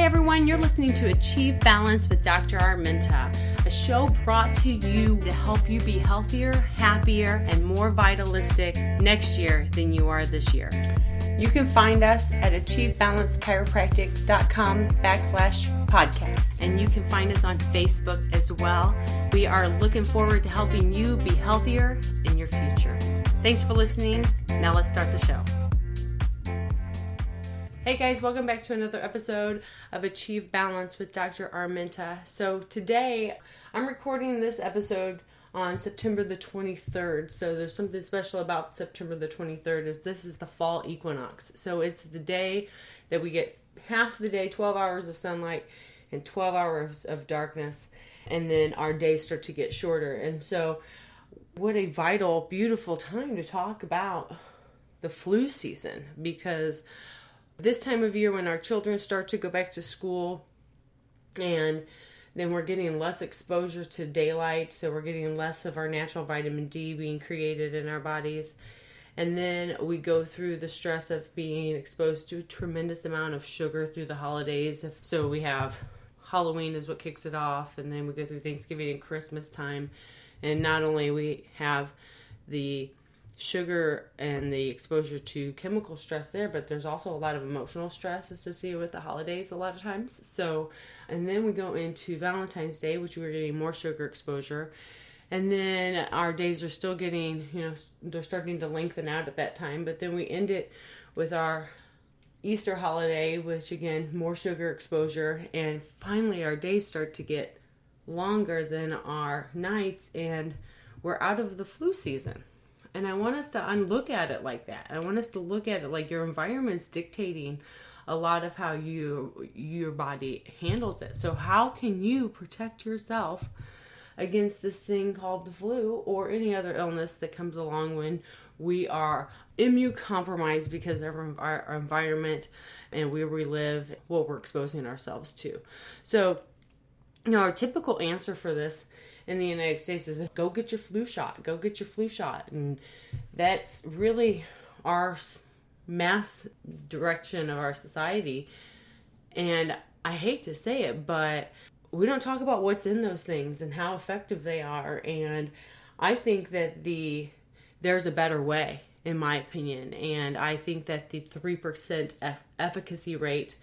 Hi everyone, you're listening to Achieve Balance with Dr. Arminta, a show brought to you to help you be healthier, happier, and more vitalistic next year than you are this year. You can find us at achievebalancechropractic.com/podcast. And you can find us on Facebook as well. We are looking forward to helping you be healthier in your future. Thanks for listening. Now let's start the show. Hey guys, welcome back to another episode of Achieve Balance with Dr. Arminta. So today, I'm recording this episode on September the 23rd. So there's something special about September the 23rd is this is the fall equinox. So it's the day that we get half the day, 12 hours of sunlight and 12 hours of darkness. And then our days start to get shorter. And so what a vital, beautiful time to talk about the flu season, because this time of year when our children start to go back to school and then we're getting less exposure to daylight, so we're getting less of our natural vitamin D being created in our bodies. And then we go through the stress of being exposed to a tremendous amount of sugar through the holidays. So we have Halloween is what kicks it off, and then we go through Thanksgiving and Christmas time. And not only we have the sugar and the exposure to chemical stress there, but there's also a lot of emotional stress associated with the holidays a lot of times. So, and then we go into Valentine's Day, which we're getting more sugar exposure. And then our days are still getting, they're starting to lengthen out at that time. But then we end it with our Easter holiday, which again, more sugar exposure. And finally our days start to get longer than our nights, and we're out of the flu season. And I want us to look at it like that. I want us to look at it like your environment's dictating a lot of how your body handles it. So how can you protect yourself against this thing called the flu or any other illness that comes along when we are immune compromised because of our environment and where we live, what we're exposing ourselves to. So, our typical answer for this in the United States is go get your flu shot. Go get your flu shot. And that's really our mass direction of our society. And I hate to say it, but we don't talk about what's in those things and how effective they are. And I think that there's a better way, in my opinion. And I think that the 3% efficacy rate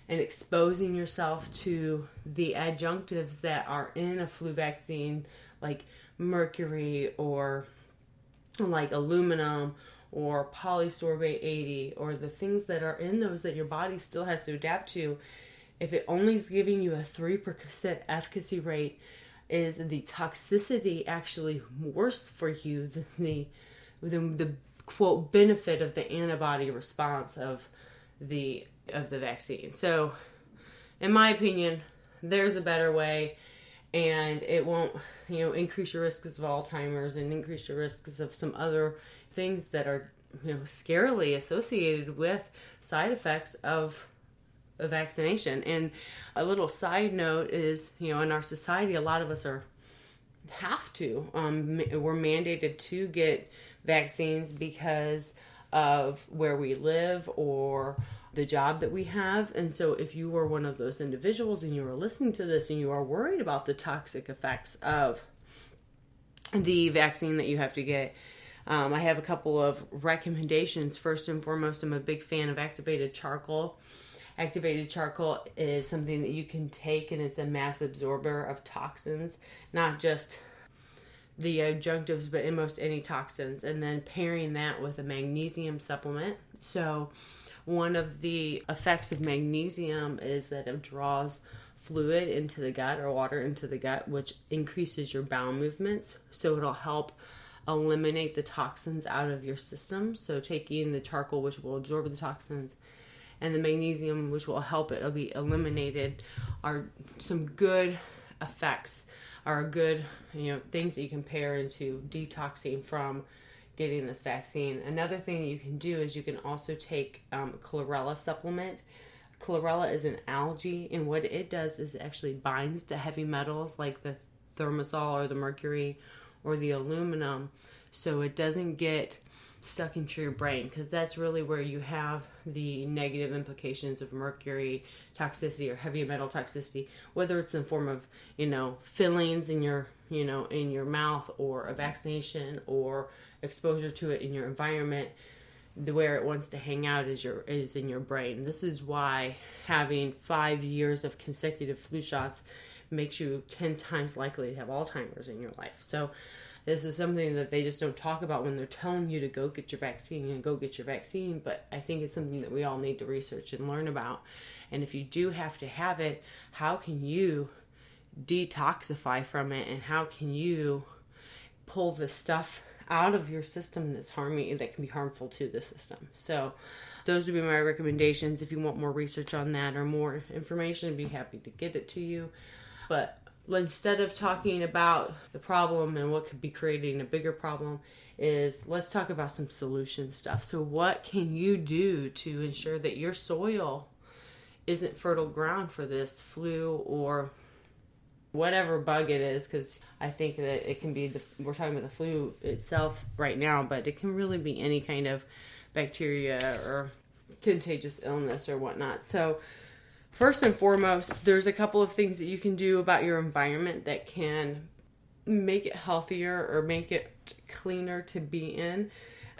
and exposing yourself to the adjunctives that are in a flu vaccine, like mercury or like aluminum or polysorbate 80, or the things that are in those that your body still has to adapt to, if it only is giving you a 3% efficacy rate, is the toxicity actually worse for you than the quote benefit of the antibody response of the vaccine. So in my opinion, there's a better way, and it won't increase your risks of Alzheimer's and increase your risks of some other things that are scarily associated with side effects of a vaccination. And a little side note is, in our society, a lot of us we're mandated to get vaccines because of where we live or the job that we have. And so if you are one of those individuals and you are listening to this and you are worried about the toxic effects of the vaccine that you have to get, I have a couple of recommendations. First and foremost, I'm a big fan of activated charcoal. Activated charcoal is something that you can take, and it's a mass absorber of toxins, not just the adjunctives, but in most any toxins. And then pairing that with a magnesium supplement. So one of the effects of magnesium is that it draws fluid into the gut, or water into the gut, which increases your bowel movements. So it'll help eliminate the toxins out of your system. So taking the charcoal, which will absorb the toxins, and the magnesium, which will help it be eliminated, are some good effects, are good things that you can pair into detoxing from getting this vaccine. Another thing that you can do is you can also take chlorella supplement. Chlorella is an algae, and what it does is it actually binds to heavy metals like the thimerosal or the mercury or the aluminum, so it doesn't get stuck into your brain, because that's really where you have the negative implications of mercury toxicity or heavy metal toxicity, whether it's in the form of, fillings in your, in your mouth, or a vaccination, or exposure to it in your environment. Where it wants to hang out is in your brain. This is why having 5 years of consecutive flu shots makes you 10 times likely to have Alzheimer's in your life. So this is something that they just don't talk about when they're telling you to go get your vaccine and go get your vaccine. But I think it's something that we all need to research and learn about. And if you do have to have it, how can you detoxify from it? And how can you pull the stuff out of your system that can be harmful to the system? So those would be my recommendations. If you want more research on that or more information, I'd be happy to get it to you. But instead of talking about the problem and what could be creating a bigger problem, let's talk about some solution stuff. So what can you do to ensure that your soil isn't fertile ground for this flu or whatever bug it is? Because I think that it can be, we're talking about the flu itself right now, but it can really be any kind of bacteria or contagious illness or whatnot. So first and foremost, there's a couple of things that you can do about your environment that can make it healthier or make it cleaner to be in,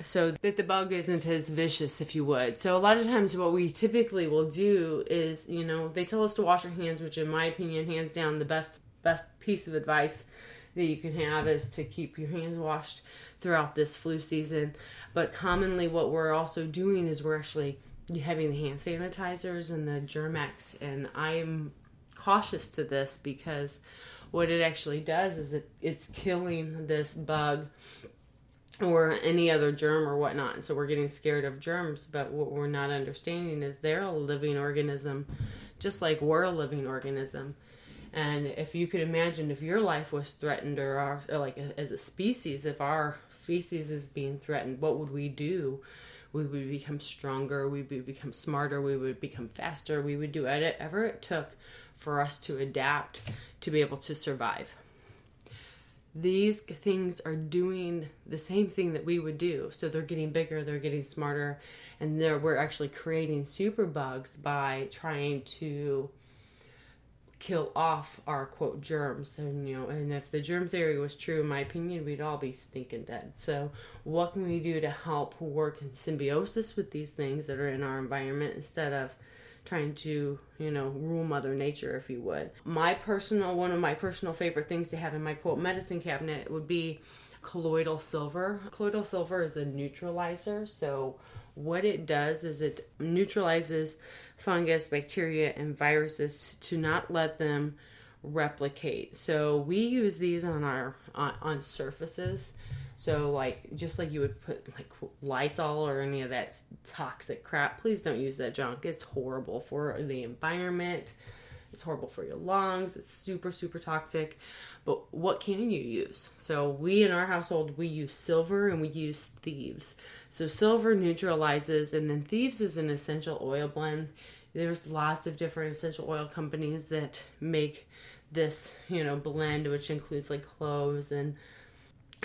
so that the bug isn't as vicious, if you would. So a lot of times what we typically will do is, they tell us to wash our hands, which in my opinion, hands down, the best piece of advice that you can have is to keep your hands washed throughout this flu season. But commonly what we're also doing is we're actually having the hand sanitizers and the Germ-X, and I'm cautious to this because what it actually does is it's killing this bug or any other germ or whatnot. And so we're getting scared of germs, but what we're not understanding is they're a living organism, just like we're a living organism. And if you could imagine if your life was threatened or like as a species, if our species is being threatened, what would we do? We would become stronger, we would become smarter, we would become faster, we would do whatever it took for us to adapt to be able to survive. These things are doing the same thing that we would do. So they're getting bigger, they're getting smarter, and we're actually creating super bugs by trying to kill off our quote germs. And if the germ theory was true, in my opinion, we'd all be stinking dead. So what can we do to help work in symbiosis with these things that are in our environment instead of trying to, rule Mother Nature, if you would? One of my personal favorite things to have in my quote medicine cabinet would be colloidal silver. Colloidal silver is a neutralizer. So what it does is it neutralizes fungus, bacteria, and viruses to not let them replicate. So we use these on surfaces. So just like you would put Lysol or any of that toxic crap, please don't use that junk. It's horrible for the environment. It's horrible for your lungs. It's super, super toxic. But what can you use? So we in our household, we use silver and we use thieves. So silver neutralizes, and then thieves is an essential oil blend. There's lots of different essential oil companies that make this, blend, which includes cloves, and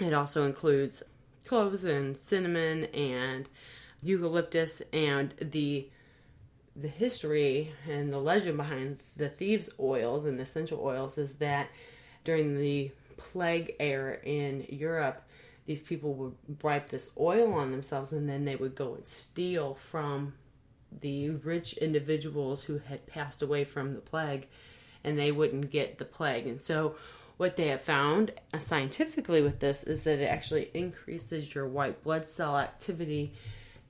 it also includes cloves and cinnamon and eucalyptus. And the history and the legend behind the thieves oils and essential oils is that during the plague era in Europe, these people would wipe this oil on themselves, and then they would go and steal from the rich individuals who had passed away from the plague, and they wouldn't get the plague. And so what they have found scientifically with this is that it actually increases your white blood cell activity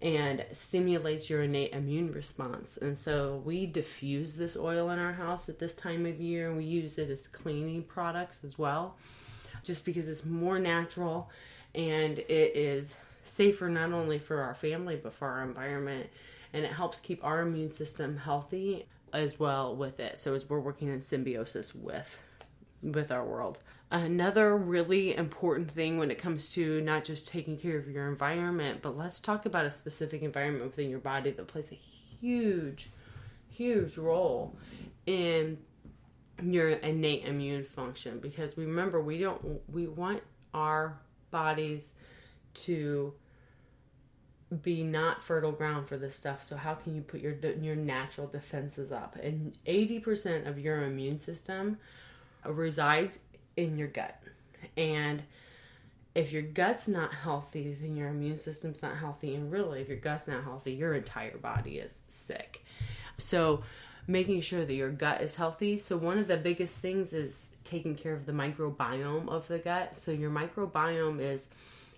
and stimulates your innate immune response. And so we diffuse this oil in our house at this time of year, and we use it as cleaning products as well, just because it's more natural and it is safer not only for our family but for our environment, and it helps keep our immune system healthy as well with it. So as we're working in symbiosis with our world. Another really important thing when it comes to not just taking care of your environment, but let's talk about a specific environment within your body that plays a huge, huge role in your innate immune function. Because remember, we want our bodies to be not fertile ground for this stuff. So how can you put your natural defenses up? And 80% of your immune system resides in your gut. And if your gut's not healthy, then your immune system's not healthy. And really, if your gut's not healthy, your entire body is sick. So making sure that your gut is healthy. So one of the biggest things is taking care of the microbiome of the gut. So your microbiome is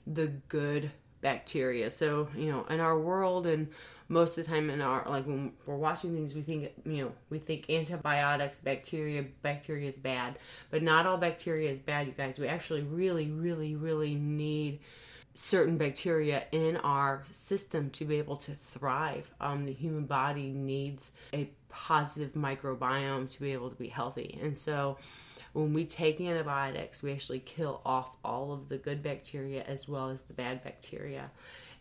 the good bacteria. So, in our world, and most of the time when we're watching things, we think antibiotics, bacteria is bad, but not all bacteria is bad, you guys. We actually really, really, really need certain bacteria in our system to be able to thrive. The human body needs a positive microbiome to be able to be healthy. And so when we take antibiotics, we actually kill off all of the good bacteria as well as the bad bacteria.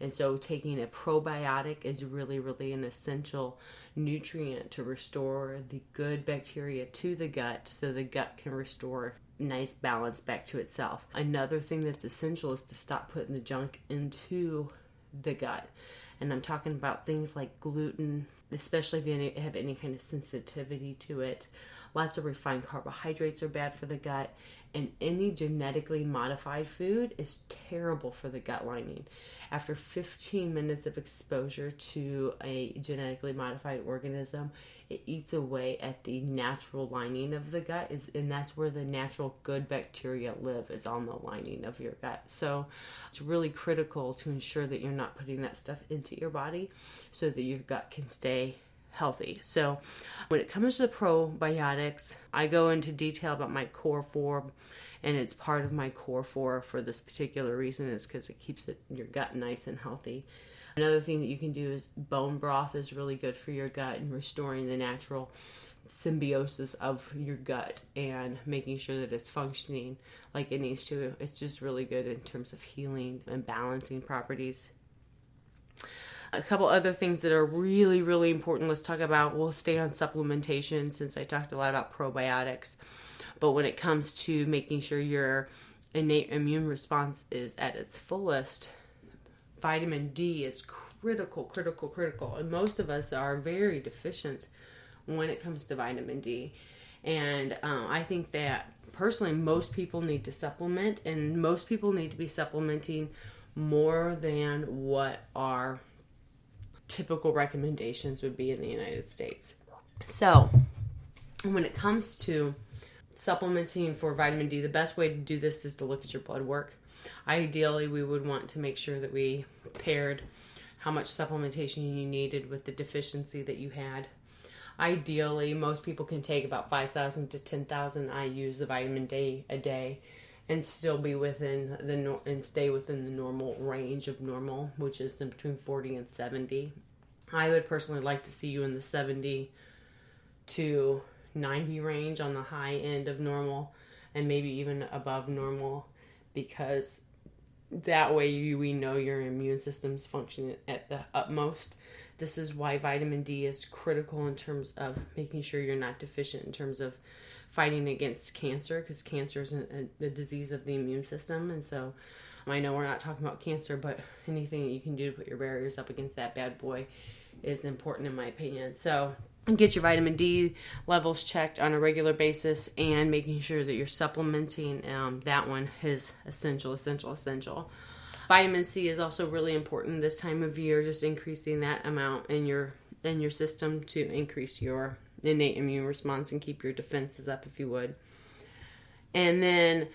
And so taking a probiotic is really, really an essential nutrient to restore the good bacteria to the gut so the gut can restore nice balance back to itself. Another thing that's essential is to stop putting the junk into the gut. And I'm talking about things like gluten, especially if you have any kind of sensitivity to it. Lots of refined carbohydrates are bad for the gut. And any genetically modified food is terrible for the gut lining. After 15 minutes of exposure to a genetically modified organism, it eats away at the natural lining of the gut, and that's where the natural good bacteria live, is on the lining of your gut. So it's really critical to ensure that you're not putting that stuff into your body so that your gut can stay healthy. So when it comes to probiotics, I go into detail about my core 4, and it's part of my core 4 for this particular reason, is because it keeps your gut nice and healthy. Another thing that you can do is bone broth is really good for your gut and restoring the natural symbiosis of your gut and making sure that it's functioning like it needs to. It's just really good in terms of healing and balancing properties. A couple other things that are really, really important. Let's talk about, we'll stay on supplementation since I talked a lot about probiotics. But when it comes to making sure your innate immune response is at its fullest, vitamin D is critical. And most of us are very deficient when it comes to vitamin D. And I think that personally, most people need to supplement, and most people need to be supplementing more than what our typical recommendations would be in the United States. So when it comes to supplementing for vitamin D, the best way to do this is to look at your blood work. Ideally, we would want to make sure that we paired how much supplementation you needed with the deficiency that you had. Ideally, most people can take about 5,000 to 10,000 IUs of vitamin D a day and still be stay within the normal range of normal, which is in between 40 and 70. I would personally like to see you in the 70 to 90 range on the high end of normal, and maybe even above normal, because that way we know your immune system's functioning at the utmost. This is why vitamin D is critical in terms of making sure you're not deficient in terms of fighting against cancer, because cancer is a disease of the immune system. And so I know we're not talking about cancer, but anything that you can do to put your barriers up against that bad boy is important in my opinion. So get your vitamin D levels checked on a regular basis, and making sure that you're supplementing. That one is essential. Vitamin C is also really important this time of year, just increasing that amount in your system to increase your innate immune response and keep your defenses up, if you would. And then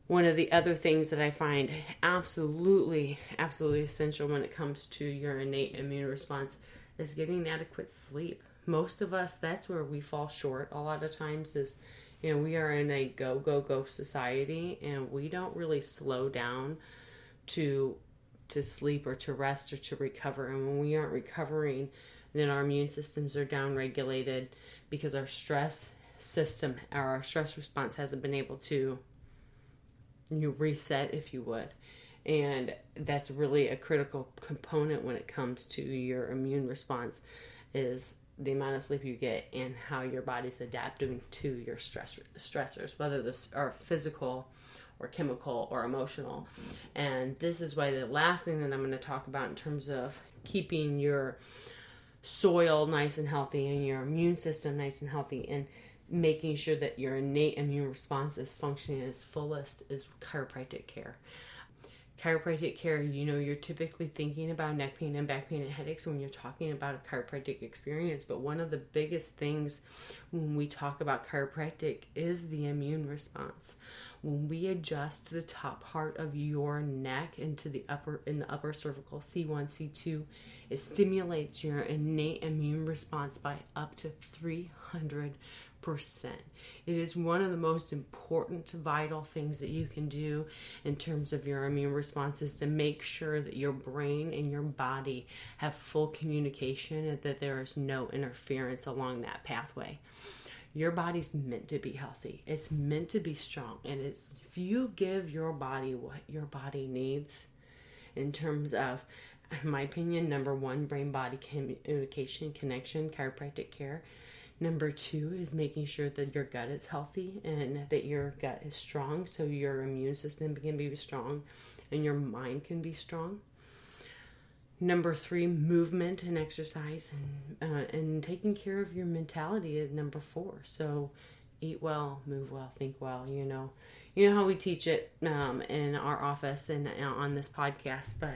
one of the other things that I find absolutely essential when it comes to your innate immune response is getting adequate sleep. Most of us, that's where we fall short a lot of times, is, we are in a go society, and we don't really slow down to sleep or to rest or to recover. And when we aren't recovering, then our immune systems are down regulated because our stress system, our stress response hasn't been able to reset, if you would. And that's really a critical component when it comes to your immune response, is the amount of sleep you get and how your body's adapting to your stressors, whether those are physical or chemical or emotional. And this is why the last thing that I'm going to talk about in terms of keeping your soil nice and healthy and your immune system nice and healthy and making sure that your innate immune response is functioning at its fullest is chiropractic care. Chiropractic care, you're typically thinking about neck pain and back pain and headaches when you're talking about a chiropractic experience. But one of the biggest things when we talk about chiropractic is the immune response. When we adjust the top part of your neck into the upper cervical, C1, C2, it stimulates your innate immune response by up to 300%. It is one of the most important vital things that you can do in terms of your immune responses to make sure that your brain and your body have full communication and that there is no interference along that pathway. Your body's meant to be healthy. It's meant to be strong. And if you give your body what your body needs in terms of, in my opinion, number one, brain-body communication, connection, chiropractic care. Number two is making sure that your gut is healthy and that your gut is strong so your immune system can be strong and your mind can be strong. Number three, movement and exercise and taking care of your mentality is number four. So eat well, move well, think well, You know how we teach it in our office and on this podcast, but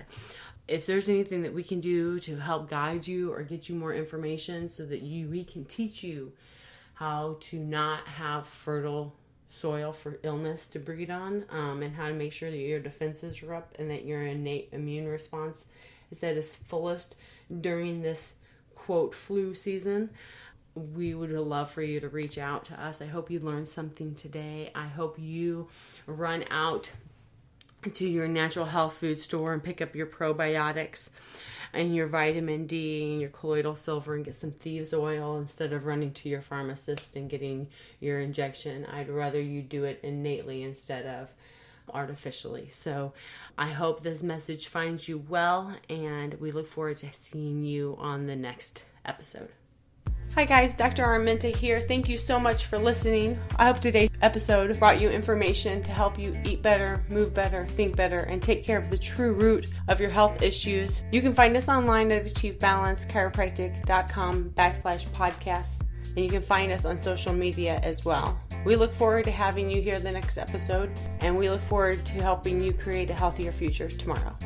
if there's anything that we can do to help guide you or get you more information so that we can teach you how to not have fertile soil for illness to breed on, and how to make sure that your defenses are up and that your innate immune response is at its fullest during this, quote, flu season, we would love for you to reach out to us. I hope you learned something today. I hope you run out to your natural health food store and pick up your probiotics and your vitamin D and your colloidal silver and get some thieves oil instead of running to your pharmacist and getting your injection. I'd rather you do it innately instead of artificially. So I hope this message finds you well, and we look forward to seeing you on the next episode. Hi guys, Dr. Arminta here. Thank you so much for listening. I hope today's episode brought you information to help you eat better, move better, think better, and take care of the true root of your health issues. You can find us online at achievebalancechiropractic.com/podcasts, and you can find us on social media as well. We look forward to having you here the next episode, and we look forward to helping you create a healthier future tomorrow.